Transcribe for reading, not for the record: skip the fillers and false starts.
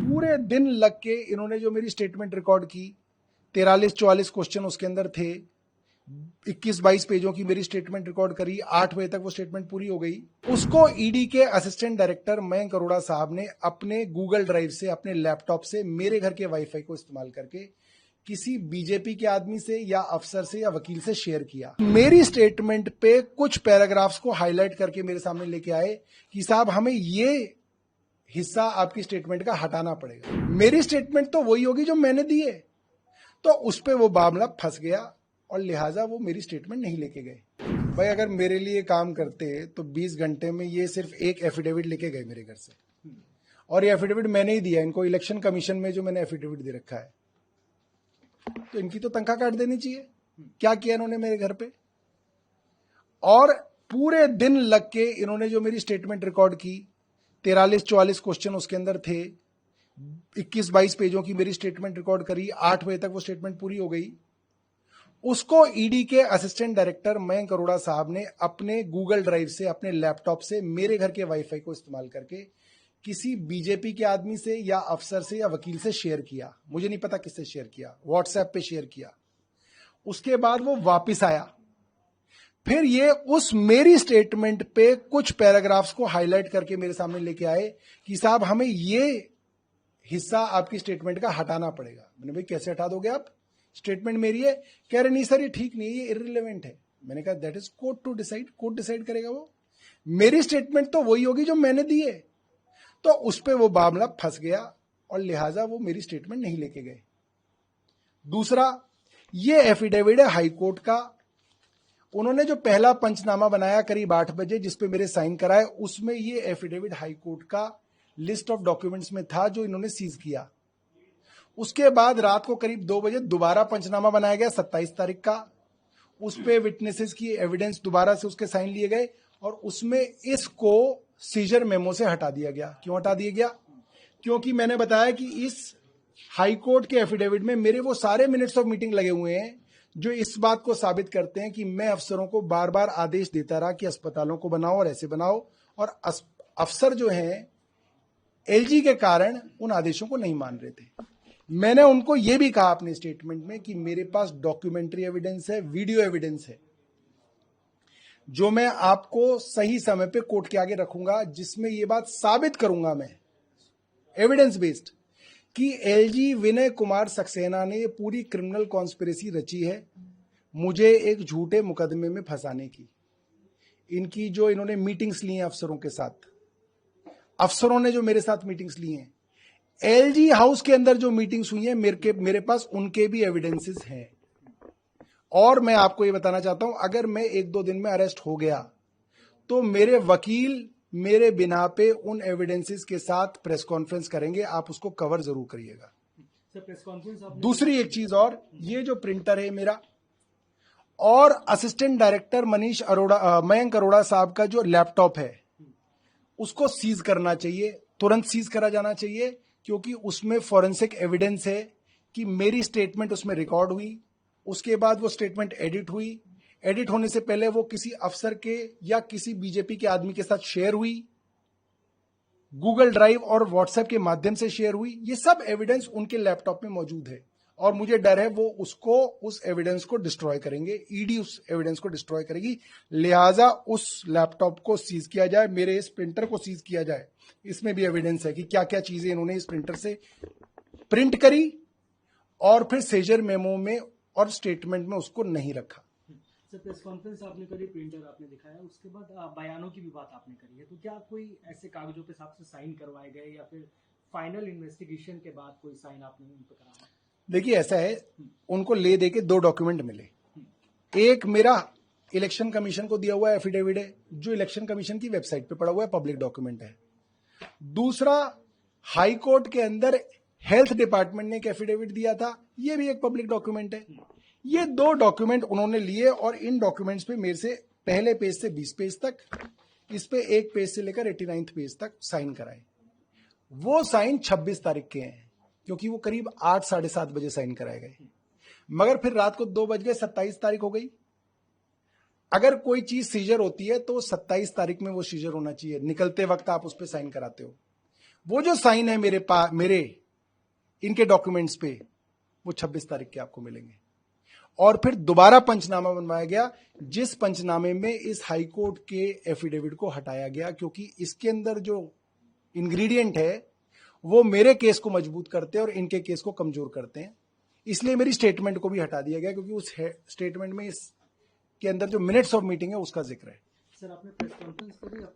पूरे दिन लग के इन्होंने जो मेरी स्टेटमेंट रिकॉर्ड की, 43-44 क्वेश्चन उसके अंदर थे, 21-22 पेजों की मेरी स्टेटमेंट रिकॉर्ड करी, 8 बजे तक वो स्टेटमेंट पूरी हो गई। उसको ईडी के असिस्टेंट डायरेक्टर मयंक अरोड़ा साहब ने अपने गूगल ड्राइव से, अपने लैपटॉप से, मेरे घर के वाईफाई को इस्तेमाल करके किसी बीजेपी के आदमी से या अफसर से या वकील से शेयर किया। मेरी स्टेटमेंट पे कुछ पैराग्राफ्स को हाईलाइट करके मेरे सामने लेके आए कि साहब हमें ये हिस्सा आपकी स्टेटमेंट का हटाना पड़ेगा। मेरी स्टेटमेंट तो वही होगी जो मैंने दी है, तो उस पे वो मामला फंस गया और लिहाजा वो मेरी स्टेटमेंट नहीं लेके गए। भाई अगर मेरे लिए काम करते तो 20 घंटे में ये सिर्फ एक एफिडेविट लेके गए मेरे घर से, और ये एफिडेविट मैंने ही दिया इनको, इलेक्शन कमीशन में जो मैंने एफिडेविट दे रखा है। तो इनकी तो तनख्वाह काट देनी चाहिए। क्या किया इन्होंने मेरे घर पे? और पूरे दिन लग के इन्होंने जो मेरी स्टेटमेंट रिकॉर्ड की, 43-44 क्वेश्चन उसके अंदर थे, 21-22 पेजों की मेरी स्टेटमेंट रिकॉर्ड करी, 8 बजे तक वो स्टेटमेंट पूरी हो गई। उसको ईडी के असिस्टेंट डायरेक्टर मयंक अरोड़ा साहब ने अपने गूगल ड्राइव से, अपने लैपटॉप से, मेरे घर के वाईफाई को इस्तेमाल करके किसी बीजेपी के आदमी से या अफसर से या वकील से शेयर किया। मुझे नहीं पता किससे शेयर किया, व्हाट्सएप पे शेयर किया। उसके बाद वो वापस आया, फिर ये उस मेरी स्टेटमेंट पे कुछ पैराग्राफ्स को हाईलाइट करके मेरे सामने लेके आए कि साहब हमें ये हिस्सा आपकी स्टेटमेंट का हटाना पड़ेगा। मैंने भाई कैसे हटा दोगे आप, स्टेटमेंट मेरी है। कह रहे नहीं सर ये ठीक नहीं है, ये इररिलेवेंट है। मैंने कहा that is court to decide, court decide करेगा। वो मेरी स्टेटमेंट तो वही होगी जो मैंने दी है। तो उस पे वो मामला फंस गया और लिहाजा वो मेरी स्टेटमेंट नहीं लेके गए। दूसरा, ये एफिडेविट है हाईकोर्ट का। उन्होंने जो पहला पंचनामा बनाया करीब 8 बजे, जिसपे मेरे साइन कराए, उसमें ये एफिडेविट हाईकोर्ट का लिस्ट ऑफ डॉक्यूमेंट्स में था जो इन्होंने सीज किया। उसके बाद रात को करीब 2 बजे दोबारा पंचनामा बनाया गया 27 तारीख का। उस पे विटनेसेस की एविडेंस दोबारा से उसके साइन लिए गए और उसमें इसको सीजर मेमो से हटा दिया गया। क्यों हटा दिया गया? क्योंकि मैंने बताया कि इस हाईकोर्ट के एफिडेविट में मेरे वो सारे मिनट्स ऑफ मीटिंग लगे हुए हैं जो इस बात को साबित करते हैं कि मैं अफसरों को बार बार आदेश देता रहा कि अस्पतालों को बनाओ और ऐसे बनाओ, और अफसर जो हैं एलजी के कारण उन आदेशों को नहीं मान रहे थे। मैंने उनको यह भी कहा अपने स्टेटमेंट में कि मेरे पास डॉक्यूमेंट्री एविडेंस है, वीडियो एविडेंस है, जो मैं आपको सही समय पे कोर्ट के आगे रखूंगा, जिसमें यह बात साबित करूंगा मैं एविडेंस बेस्ड कि एलजी विनय कुमार सक्सेना ने पूरी क्रिमिनल कॉन्स्पिरेसी रची है मुझे एक झूठे मुकदमे में फंसाने की। इनकी जो इन्होंने मीटिंग्स ली हैं अफसरों के साथ, अफसरों ने जो मेरे साथ मीटिंग्स ली हैं, एलजी हाउस के अंदर जो मीटिंग्स हुई हैं, मेरे पास उनके भी एविडेंसेस हैं। और मैं आपको ये बताना चाहता हूं, अगर मैं 1-2 दिन में अरेस्ट हो गया तो मेरे वकील मेरे बिना पे उन एविडेंसेस के साथ प्रेस कॉन्फ्रेंस करेंगे, आप उसको कवर जरूर करिएगा। प्रेस कॉन्फ्रेंस दूसरी एक चीज और, ये जो प्रिंटर है मेरा और असिस्टेंट डायरेक्टर मयंक अरोड़ा साहब का जो लैपटॉप है, उसको सीज करना चाहिए, तुरंत सीज करा जाना चाहिए, क्योंकि उसमें फॉरेंसिक एविडेंस है कि मेरी स्टेटमेंट उसमें रिकॉर्ड हुई। उसके बाद वो स्टेटमेंट एडिट हुई, एडिट होने से पहले वो किसी अफसर के या किसी बीजेपी के आदमी के साथ शेयर हुई, गूगल ड्राइव और व्हाट्सएप के माध्यम से शेयर हुई। ये सब एविडेंस उनके लैपटॉप में मौजूद है और मुझे डर है वो उस एविडेंस को डिस्ट्रॉय करेंगे, ईडी उस एविडेंस को डिस्ट्रॉय करेगी। लिहाजा उस लैपटॉप को सीज किया जाए, मेरे इस प्रिंटर को सीज किया जाए। इसमें भी एविडेंस है कि क्या क्या चीजें इन्होंने इस प्रिंटर से प्रिंट करी और फिर सेजर मेमो में और स्टेटमेंट में उसको नहीं रखा। प्रेस कॉन्फ्रेंस आपने करी, प्रिंटर आपने दिखाया, उसके बाद बयानों की भी बात आपने करी है, तो क्या कोई ऐसे कागजों पे आपसे साइन करवाए गए या फिर फाइनल इन्वेस्टिगेशन के बाद कोई साइन आपने उन पे कराया? देखिए ऐसा है, उनको ले दे के 2 डॉक्यूमेंट मिले। एक मेरा इलेक्शन कमीशन को दिया हुआ एफिडेविट है जो इलेक्शन कमीशन की वेबसाइट पे पड़ा हुआ है, पब्लिक डॉक्यूमेंट है। दूसरा, हाई कोर्ट के अंदर हेल्थ डिपार्टमेंट ने एक एफिडेविट दिया था, ये भी एक पब्लिक डॉक्यूमेंट है। ये 2 डॉक्यूमेंट उन्होंने लिए और इन डॉक्यूमेंट्स पे मेरे से पहले पेज से 20 पेज तक, इस पे 1 पेज से लेकर 89 पेज तक साइन कराए। वो साइन 26 तारीख के हैं, क्योंकि वो करीब 8 साढ़े 7 बजे साइन कराए गए। मगर फिर रात को 2 बज गए, 27 तारीख हो गई। अगर कोई चीज सीजर होती है तो 27 तारीख में वो सीजर होना चाहिए, निकलते वक्त आप उस पर साइन कराते हो। वो जो साइन है मेरे इनके डॉक्यूमेंट्स पे, वो 26 तारीख के आपको मिलेंगे। और फिर दोबारा पंचनामा बनवाया गया, जिस पंचनामे में इस हाईकोर्ट के एफिडेविट को हटाया गया, क्योंकि इसके अंदर जो इंग्रेडिएंट है वो मेरे केस को मजबूत करते हैं और इनके केस को कमजोर करते हैं। इसलिए मेरी स्टेटमेंट को भी हटा दिया गया, क्योंकि उस स्टेटमेंट में इसके अंदर जो मिनट्स ऑफ मीटिंग है उसका जिक्र है। सर आपने प्रेस कॉन्फ्रेंस करी